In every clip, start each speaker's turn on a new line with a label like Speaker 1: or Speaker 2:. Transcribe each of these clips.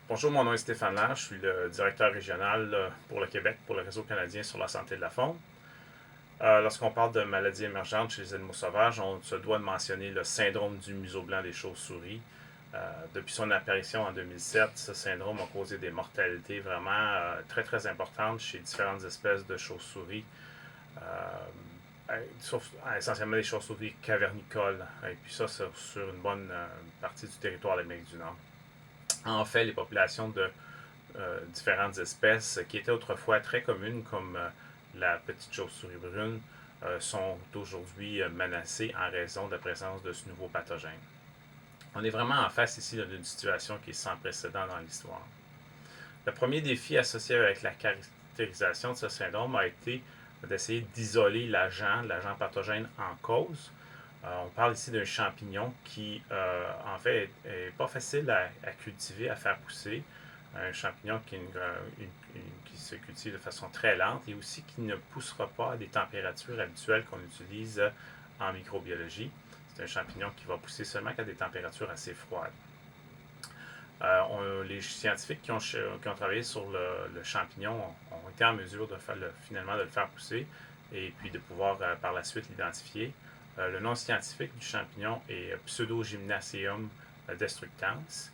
Speaker 1: Bonjour, mon nom est Stéphane Lair, je suis le directeur régional pour le Québec, pour le Réseau canadien sur la santé de la faune. Lorsqu'on parle de maladies émergentes chez les animaux sauvages, on se doit de mentionner le syndrome du museau blanc des chauves-souris. Depuis son apparition en 2007, ce syndrome a causé des mortalités vraiment très très importantes chez différentes espèces de chauves-souris, essentiellement les chauves-souris cavernicoles, et puis ça sur une bonne partie du territoire de l'Amérique du Nord. En fait, les populations de différentes espèces qui étaient autrefois très communes, comme la petite chauve-souris brune, sont aujourd'hui menacées en raison de la présence de ce nouveau pathogène. On est vraiment en face ici d'une situation qui est sans précédent dans l'histoire. Le premier défi associé avec la caractérisation de ce syndrome a été d'essayer d'isoler l'agent pathogène en cause. On parle ici d'un champignon qui, en fait, n'est pas facile à cultiver, à faire pousser. Un champignon qui se cultive de façon très lente et aussi qui ne poussera pas à des températures habituelles qu'on utilise en microbiologie. C'est un champignon qui va pousser seulement à des températures assez froides. Les scientifiques qui ont travaillé sur le champignon ont été en mesure finalement de le faire pousser et puis de pouvoir par la suite l'identifier. Le nom scientifique du champignon est Pseudogymnasium destructans.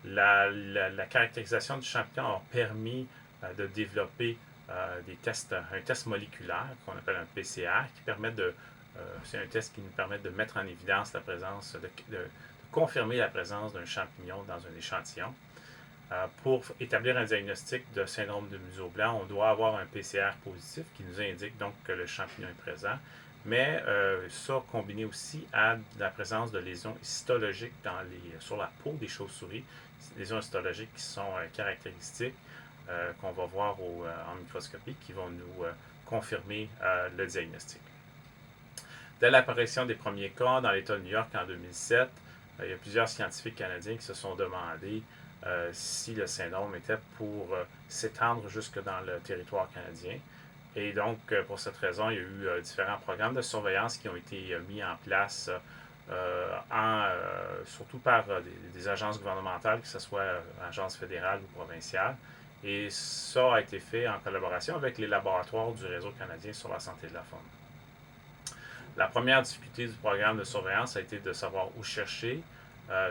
Speaker 1: La caractérisation du champignon a permis de développer un test moléculaire qu'on appelle un PCR qui permet c'est un test qui nous permet de mettre en évidence la présence, de confirmer la présence d'un champignon dans un échantillon. Pour établir un diagnostic de syndrome de museau blanc, on doit avoir un PCR positif qui nous indique donc que le champignon est présent, mais ça combiné aussi à la présence de lésions histologiques sur la peau des chauves-souris, lésions histologiques qui sont caractéristiques qu'on va voir en microscopie, qui vont nous confirmer le diagnostic. Dès l'apparition des premiers cas dans l'État de New York en 2007, il y a plusieurs scientifiques canadiens qui se sont demandé si le syndrome était pour s'étendre jusque dans le territoire canadien. Et donc, pour cette raison, il y a eu différents programmes de surveillance qui ont été mis en place, surtout par des agences gouvernementales, que ce soit agences fédérales ou provinciales. Et ça a été fait en collaboration avec les laboratoires du Réseau canadien sur la santé de la faune. La première difficulté du programme de surveillance a été de savoir où chercher.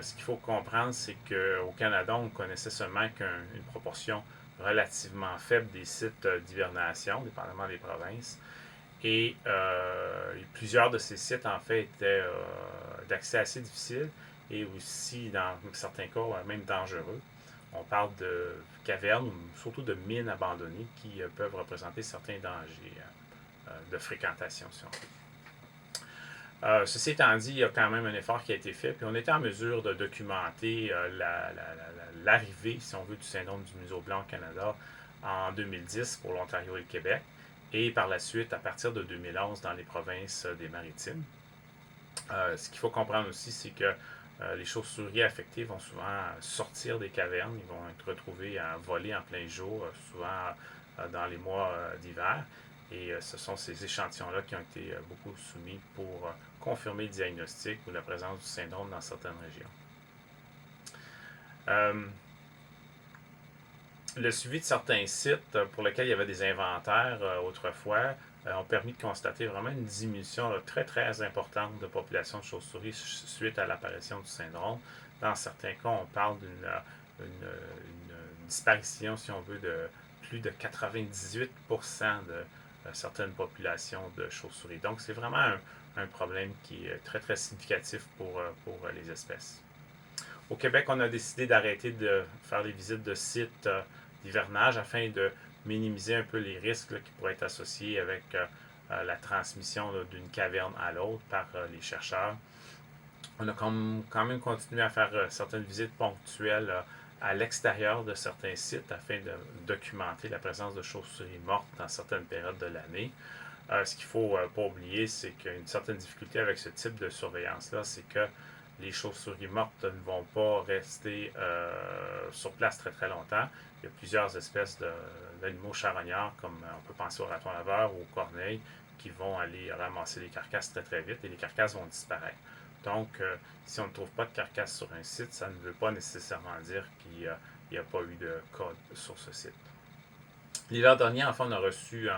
Speaker 1: Ce qu'il faut comprendre, c'est qu'au Canada, on connaissait seulement qu'une proportion relativement faible des sites d'hibernation, dépendamment des provinces. Et plusieurs de ces sites, en fait, étaient d'accès assez difficile et aussi, dans certains cas, même dangereux. On parle de cavernes ou surtout de mines abandonnées qui peuvent représenter certains dangers de fréquentation, si on veut. Ceci étant dit, il y a quand même un effort qui a été fait, puis on était en mesure de documenter l'arrivée, si on veut, du syndrome du museau blanc au Canada en 2010 pour l'Ontario et le Québec, et par la suite, à partir de 2011, dans les provinces des Maritimes. Ce qu'il faut comprendre aussi, c'est que les chauves-souris affectées vont souvent sortir des cavernes, ils vont être retrouvés à voler en plein jour, souvent dans les mois d'hiver. Et ce sont ces échantillons-là qui ont été beaucoup soumis pour confirmer le diagnostic ou la présence du syndrome dans certaines régions. Le suivi de certains sites pour lesquels il y avait des inventaires autrefois ont permis de constater vraiment une diminution très très importante de population de chauves-souris suite à l'apparition du syndrome. Dans certains cas, on parle d'une disparition, si on veut, de plus de 98% de certaines populations de chauves-souris. Donc, c'est vraiment un problème qui est très, très significatif pour les espèces. Au Québec, on a décidé d'arrêter de faire des visites de sites d'hivernage afin de minimiser un peu les risques qui pourraient être associés avec la transmission d'une caverne à l'autre par les chercheurs. On a quand même continué à faire certaines visites ponctuelles à l'extérieur de certains sites afin de documenter la présence de chauves-souris mortes dans certaines périodes de l'année. Ce qu'il ne faut pas oublier, c'est qu'il y a une certaine difficulté avec ce type de surveillance-là, c'est que les chauves-souris mortes ne vont pas rester sur place très très longtemps. Il y a plusieurs espèces d'animaux charognards, comme on peut penser au raton laveur ou aux corneilles, qui vont aller ramasser les carcasses très très vite et les carcasses vont disparaître. Donc, si on ne trouve pas de carcasse sur un site, ça ne veut pas nécessairement dire qu'il il n'y a pas eu de cas sur ce site. L'hiver dernier, enfin, on a reçu,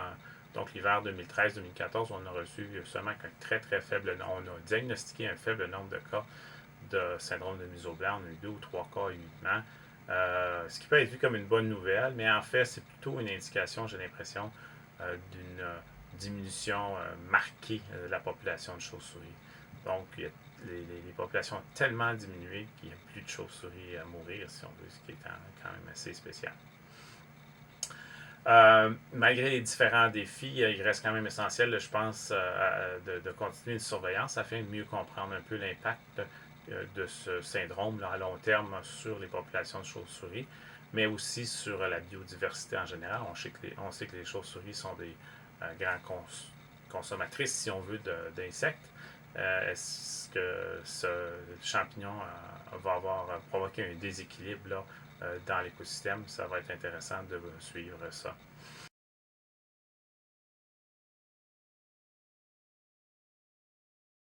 Speaker 1: donc l'hiver 2013-2014, on a reçu seulement un très très faible nombre. On a diagnostiqué un faible nombre de cas de syndrome de museau blanc. On a eu 2 ou 3 cas uniquement. Ce qui peut être vu comme une bonne nouvelle, mais en fait, c'est plutôt une indication, j'ai l'impression, d'une diminution marquée de la population de chauves-souris. Donc, les populations ont tellement diminué qu'il n'y a plus de chauves-souris à mourir, si on veut, ce qui est quand même assez spécial. Malgré les différents défis, il reste quand même essentiel, je pense, de continuer une surveillance afin de mieux comprendre un peu l'impact de ce syndrome là, à long terme sur les populations de chauves-souris, mais aussi sur la biodiversité en général. On sait que les chauves-souris sont des grands consommatrices, si on veut, d'insectes. Est-ce que ce champignon va provoquer un déséquilibre là, dans l'écosystème? Ça va être intéressant de suivre ça.